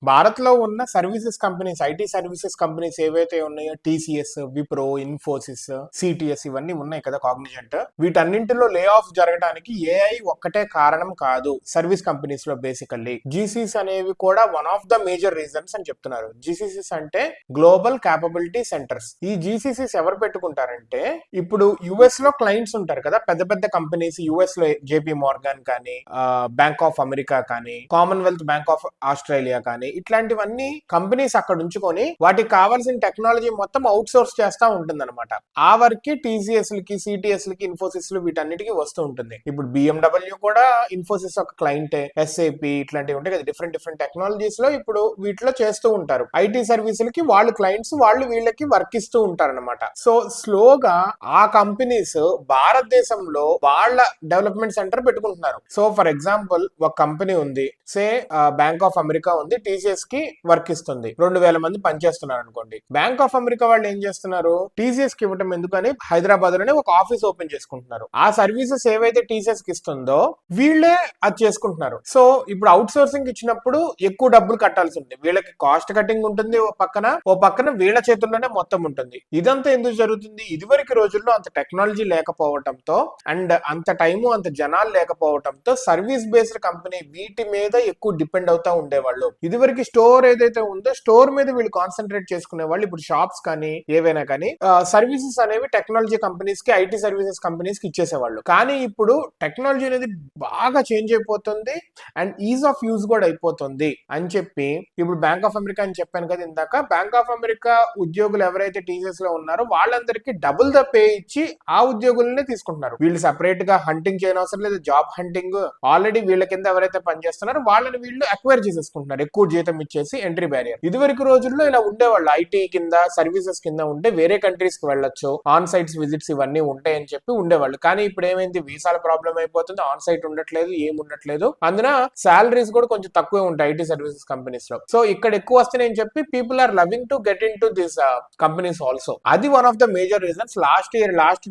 భారత్ లో ఉన్న services companies, IT services companies ఏవైతే ఉన్నాయో టీసీఎస్, విప్రో, ఇన్ఫోసిస్, సిటిఎస్ ఇవన్నీ ఉన్నాయి కదా కాగ్నిజెంట్. వీటన్నింటిలో లే ఆఫ్ జరగడానికి ఏఐ ఒక్కటే కారణం కాదు. సర్వీస్ కంపెనీస్ లో బేసికల్లీ జీసీస్ అనేవి కూడా one of the major reasons అని చెప్తున్నారు. జీసీసీస్ అంటే గ్లోబల్ క్యాపబిలిటీ సెంటర్స్. ఈ జీసీసీస్ ఎవరు పెట్టుకుంటారంటే, ఇప్పుడు యుఎస్ లో క్లయింట్స్ ఉంటారు కదా, పెద్ద పెద్ద కంపెనీస్. యుఎస్ లో జేపీ మోర్గాన్ కానీ, బ్యాంక్ ఆఫ్ అమెరికా కానీ, కామన్వెల్త్ బ్యాంక్ ఆఫ్ ఆస్ట్రేలియా కానీ, ఇట్లాంటివన్నీ కంపెనీస్ అక్కడ ఉంచుకొని వాటికి కావాల్సిన టెక్నాలజీ మొత్తం అవుట్ సోర్స్ చేస్తా ఉంటుంది అనమాట. ఆ వర్క్ కి టీసీఎస్ లకి, సిటిఎస్ లకి, ఇన్ఫోసిస్ లు వీటన్నిటికీ వస్తూ ఉంటుంది. ఇప్పుడు బిఎండబ్ల్యూ కూడా ఇన్ఫోసిస్ ఒక క్లయింటే. ఎస్ఏపి ఇట్లాంటివి ఉంటాయి కదా, డిఫరెంట్ డిఫరెంట్ టెక్నాలజీస్ లో ఇప్పుడు వీటిలో చేస్తూ ఉంటారు. ఐటీ సర్వీసులకి వాళ్ళు క్లయింట్స్, వాళ్ళు వీళ్ళకి వర్క్ ఇస్తూ ఉంటారు అనమాట. సో స్లోగా ఆ కంపెనీస్ భారతదేశంలో వాళ్ళ డెవలప్మెంట్ సెంటర్ పెట్టుకుంటున్నారు. సో ఫర్ ఎగ్జాంపుల్, ఒక కంపెనీ ఉంది, సే బ్యాంక్ ఆఫ్ అమెరికా ఉంది, టీసీఎస్ కి వర్క్ ఇస్తుంది. 2000 మంది పనిచేస్తున్నారు అనుకోండి. బ్యాంక్ ఆఫ్ అమెరికా వాళ్ళు ఏం చేస్తున్నారు, టీసీఎస్ కి ఇవ్వటం ఎందుకని హైదరాబాద్ లోనే ఒక ఆఫీస్ ఓపెన్ చేసుకుంటున్నారు. ఆ సర్వీసెస్ ఏవైతే టీసీఎస్ కి ఇస్తుందో వీళ్ళే అది చేసుకుంటున్నారు. సో ఇప్పుడు అవుట్ సోర్సింగ్ ఇచ్చినప్పుడు ఎక్కువ డబ్బులు కట్టాల్సి ఉంది. వీళ్ళకి కాస్ట్ కటింగ్ ఉంటుంది ఓ పక్కన వీళ్ళ చేతుల్లోనే మొత్తం ఉంటుంది. ఇదంతా ఎందుకు జరుగుతుంది? ఇదివరకు రోజుల్లో అంత టెక్నాలజీ లేకపోవడంతో అండ్ అంత టైము, అంత జనాలు లేకపోవడంతో సర్వీస్ బేస్డ్ కంపెనీ వీటి మీద ఎక్కువ డిపెండ్ అవుతా ఉండేవాళ్ళు. ఇదివరకు స్టోర్ ఏదైతే ఉందో స్టోర్ మీద వీళ్ళు కాన్సన్ట్రేట్ చేసుకునే వాళ్ళు. ఇప్పుడు షాప్స్ కానీ ఏవైనా కానీ సర్వీసెస్ అనేవి టెక్నాలజీ కంపెనీస్ కి, ఐటీ సర్వీసెస్ కంపెనీస్ కి ఇచ్చేసేవాళ్ళు. కానీ ఇప్పుడు టెక్నాలజీ అనేది బాగా చేంజ్ అయిపోతుంది అండ్ ఈజ్ ఆఫ్ యూజ్ కూడా అయిపోతుంది అని చెప్పి, ఇప్పుడు బ్యాంక్ ఆఫ్ అమెరికా అని చెప్పాను కదా ఇందాక, బ్యాంక్ ఆఫ్ అమెరికా ఉద్యోగులు ఎవరైతే టీసీఎస్ లో ఉన్నారో వాళ్ళందరికీ డబుల్ ద పే ఇచ్చి ఆ ఉద్యోగులనే తీసుకుంటున్నారు. వీళ్ళు సెపరేట్ గా హంటింగ్ చేయని అవసరం లేదు. జాబ్ హంటింగ్ ఆల్రెడీ వీళ్ళ కింద ఎవరైతే పనిచేస్తున్నారో వాళ్ళని వీళ్ళు అక్వైర్ చేసేసుకుంటున్నారు, ఎక్కువ జీతం ఇచ్చేసి. Entry barrier. ఇదివరకు రోజుల్లో ఇలా ఉండేవాళ్ళు, ఐటీ కింద, సర్వీసెస్ కింద ఉంటే వేరే కంట్రీస్ కి వెళ్ళొచ్చు, ఆన్ సైట్స్ విజిట్స్ ఇవన్నీ ఉంటాయని చెప్పి ఉండేవాళ్ళు. కానీ ఇప్పుడు ఏమైంది, వీసాల ప్రాబ్లం అయిపోతుంది, ఆన్ సైట్ ఉండట్లేదు, ఏం ఉండట్లేదు. అందున సాలరీస్ కూడా కొంచెం తక్కువే ఉంటాయి ఐటీ సర్వీసెస్ కంపెనీస్ లో. సో ఇక్కడ ఎక్కువ వస్తున్నాయని చెప్పి people are loving to get in to this companies also. అది one of the major reasons. Last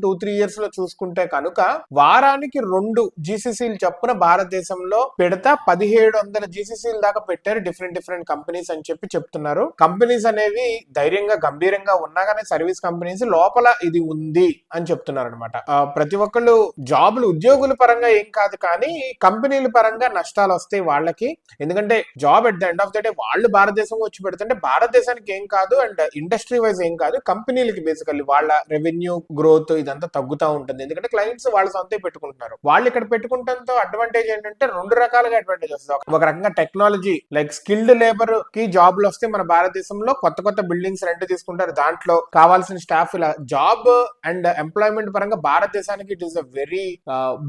2-3 years లో చూసుకుంటే కనుక వారానికి 2 జీసీసీలు చొప్పున భారతదేశంలో పెడతా 1700 జీసీసీలు దాకా పెట్టారు, డిఫరెంట్ కంపెనీస్ అని చెప్పి చెప్తున్నారు. కంపెనీస్ అనేవి ధైర్యంగా, గంభీరంగా ఉన్నా కానీ సర్వీస్ కంపెనీస్ లోపల ఇది ఉంది అని చెప్తున్నారు అనమాట. ప్రతి ఒక్కళ్ళు జాబులు, ఉద్యోగుల పరంగా ఏం కాదు కానీ కంపెనీల పరంగా నష్టాలు వస్తాయి వాళ్ళకి. ఎందుకంటే job at the end of the day వాళ్ళు భారతదేశం వచ్చి పెడుతుంటే భారతదేశానికి ఏం కాదు అండ్ ఇండస్ట్రీ వైజ్ ఏం కాదు, కంపెనీలకి బేసికల్లీ వాళ్ళ రెవెన్యూ గ్రోత్ ఇదంతా తగ్గుతూ ఉంటుంది. ఎందుకంటే క్లయింట్స్ వాళ్ళ సొంతం పెట్టుకుంటున్నారు. వాళ్ళు ఇక్కడ పెట్టుకుంటంతో అడ్వాంటేజ్ ఏంటంటే 2 రకాలుగా అడ్వాంటేజ్ వస్తుంది. ఒక రకంగా టెక్నాలజీ లైక్ స్కిల్డ్ లేబర్ కి జాబ్లు వస్తే మన భారతదేశంలో కొత్త బిల్డింగ్స్ రెంట్ తీసుకుంటారు, దాంట్లో కావాల్సిన స్టాఫ్. ఇలా జాబ్ అండ్ ఎంప్లాయ్మెంట్ పరంగా భారతదేశానికి it is a very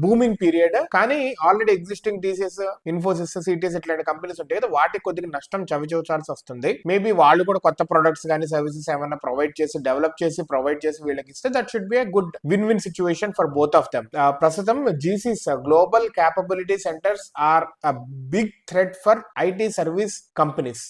booming period. కానీ already existing TCS, Infosys, CTS ఇట్లాంటి కంపెనీస్ ఉంటాయి కదా, వాటికి కొద్దిగా నష్టం చవిచూచాల్సి వస్తుంది. మేబీ వాళ్ళు కూడా కొత్త ప్రొడక్ట్స్ కానీ సర్వీసెస్ ఏమైనా ప్రొవైడ్ చేసి, డెవలప్ చేసి ప్రొవైడ్ చేసి వీళ్ళకి ఇస్తే that should be a good win situation for both of them. ప్రస్తుతం GCCs, global capability centers, are a big threat for IT service companies.